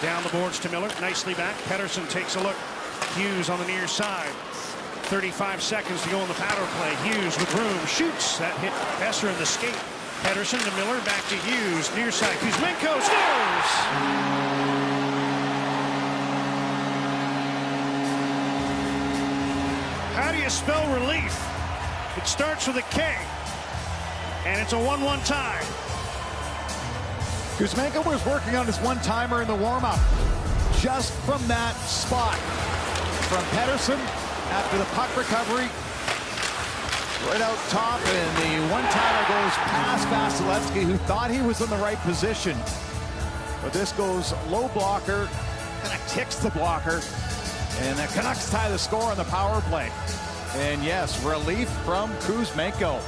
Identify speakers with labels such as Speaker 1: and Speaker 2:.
Speaker 1: Down the boards to Miller. Nicely back. Pettersson takes a look. Hughes on the near side. 35 seconds to go in the power play. Hughes with room. Shoots. That hit Besser in the skate. Pettersson to Miller. Back to Hughes. Near side. Kuzmenko scores! How do you spell relief? It starts with a K. And it's a 1-1 tie.
Speaker 2: Kuzmenko was working on his one-timer in the warm-up. Just from that spot. From Pettersson after the puck recovery. Right out top, and the one-timer goes past Vasilevsky, who thought he was in the right position. But this goes low blocker, and it ticks the blocker. And the Canucks tie the score on the power play. And yes, relief from Kuzmenko.